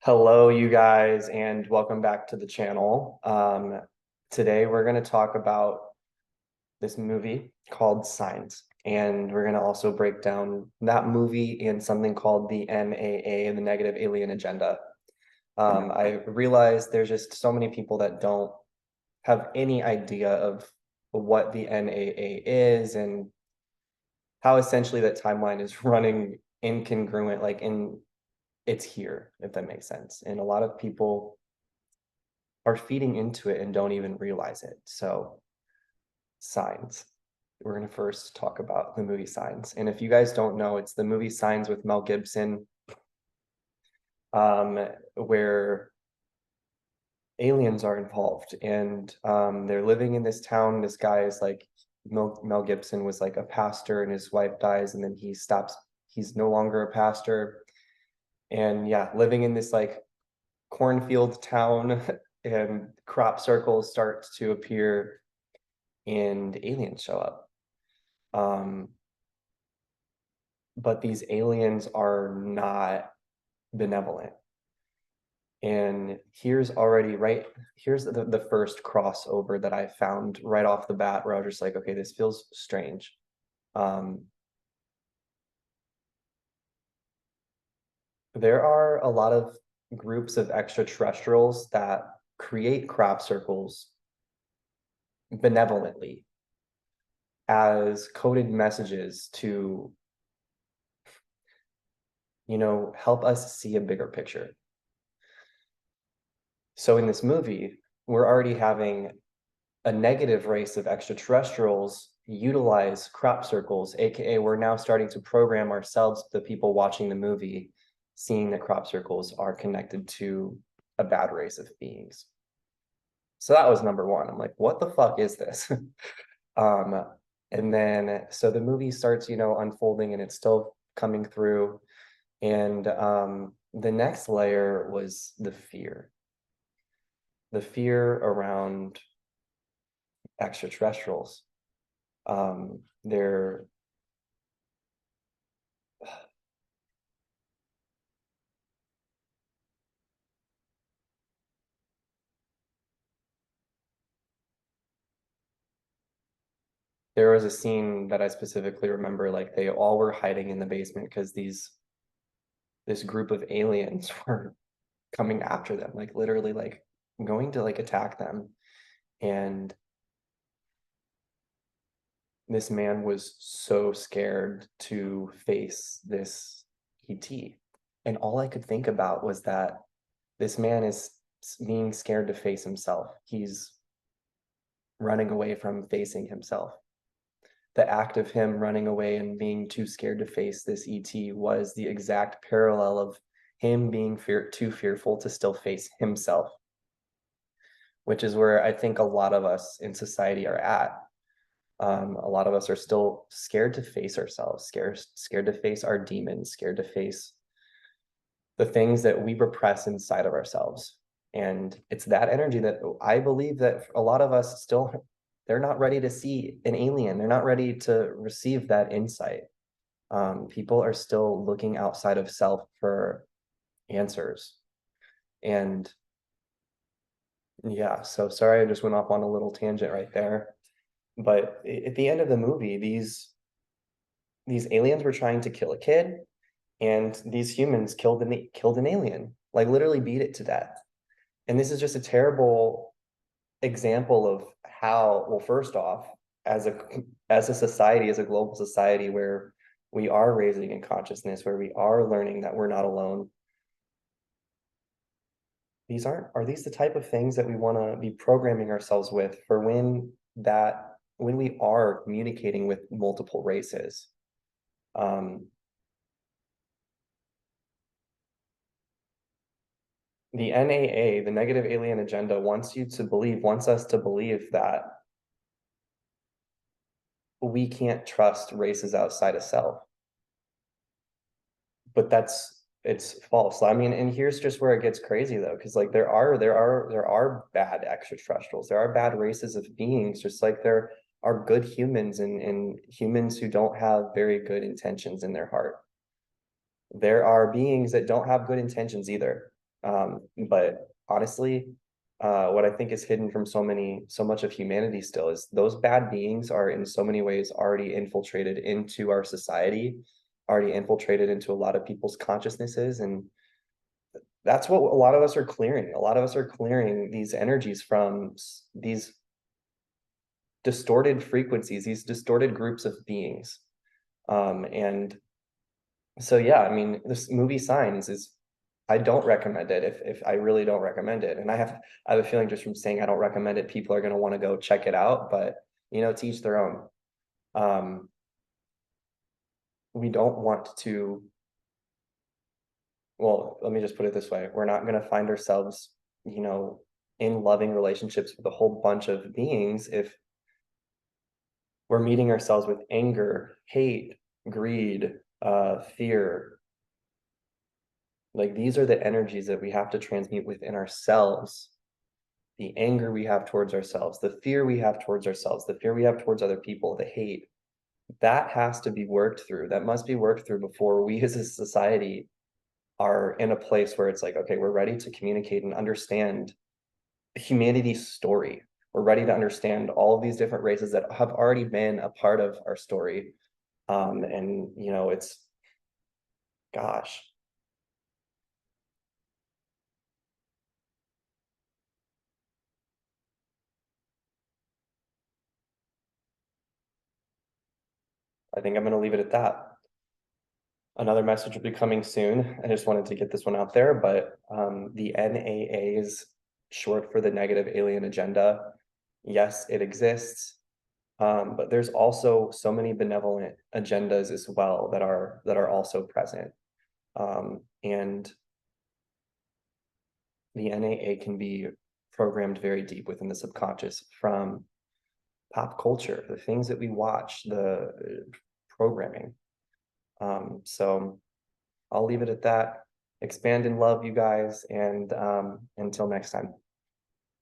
Hello, you guys, and welcome back to the channel. Today we're going to talk about this movie called Signs, and we're going to also break down that movie and something called the NAA, the Negative Alien Agenda. I realize there's just so many people that don't have any idea of what the NAA is and how essentially that timeline is running incongruent, it's here, if that makes sense. And a lot of people are feeding into it and don't even realize it. So, Signs. We're going to first talk about the movie Signs. And if you guys don't know, it's the movie Signs with Mel Gibson, where aliens are involved and they're living in this town. This guy is like, Mel Gibson was like a pastor and his wife dies and then he's no longer a pastor. And yeah, living in this like cornfield town and crop circles start to appear and aliens show up. But these aliens are not benevolent. And here's the first crossover that I found right off the bat where I was just like, okay, this feels strange. There are a lot of groups of extraterrestrials that create crop circles benevolently as coded messages to, help us see a bigger picture. So in this movie, we're already having a negative race of extraterrestrials utilize crop circles, aka we're now starting to program ourselves, the people watching the movie, seeing that crop circles are connected to a bad race of beings. So that was number one. I'm like, what the fuck is this? And then so the movie starts, unfolding and it's still coming through. And the next layer was the fear around extraterrestrials. They're there was a scene that I specifically remember, like they all were hiding in the basement because this group of aliens were coming after them, like literally like going to like attack them. And this man was so scared to face this ET. And all I could think about was that this man is being scared to face himself. He's running away from facing himself. The act of him running away and being too scared to face this ET was the exact parallel of him being too fearful to still face himself, which is where I think a lot of us in society are at. A lot of us are still scared to face ourselves, scared to face our demons, scared to face the things that we repress inside of ourselves. And it's that energy that I believe that a lot of us still, they're not ready to see an alien. They're not ready to receive that insight. People are still looking outside of self for answers. And yeah, so sorry, I just went off on a little tangent right there. But at the end of the movie, these aliens were trying to kill a kid, and these humans killed an alien, like literally beat it to death. And this is just a terrible example of how, well, first off, as a society, as a global society where we are raising in consciousness, where we are learning that we're not alone, are these the type of things that we want to be programming ourselves with for when we are communicating with multiple races? The NAA, the Negative Alien Agenda, wants us to believe that we can't trust races outside of self. But it's false. I mean, and here's just where it gets crazy though, because like there are bad extraterrestrials, there are bad races of beings, just like there are good humans and humans who don't have very good intentions in their heart. There are beings that don't have good intentions either. But honestly, what I think is hidden from so much of humanity still is those bad beings are in so many ways already infiltrated into our society, already infiltrated into a lot of people's consciousnesses, and that's what a lot of us are clearing. A lot of us are clearing these energies from these distorted frequencies, these distorted groups of beings. And so yeah, I mean, this movie Signs is, I don't recommend it if I really don't recommend it. And I have a feeling just from saying I don't recommend it, people are gonna want to go check it out, but you know, to each their own. Um, we don't want to, well, let me just put it this way. We're not gonna find ourselves, you know, in loving relationships with a whole bunch of beings if we're meeting ourselves with anger, hate, greed, fear. Like these are the energies that we have to transmute within ourselves. The anger we have towards ourselves, the fear we have towards ourselves, the fear we have towards other people, the hate, that has to be worked through. That must be worked through before we as a society are in a place where it's like, okay, we're ready to communicate and understand humanity's story. We're ready to understand all of these different races that have already been a part of our story. And you know, it's, gosh, I think I'm going to leave it at that. Another message will be coming soon. I just wanted to get this one out there, but the NAA is short for the negative alien agenda. Yes, it exists, but there's also so many benevolent agendas as well that are also present. And the NAA can be programmed very deep within the subconscious from pop culture, the things that we watch, the programming. So I'll leave it at that. Expand in love, you guys, and until next time.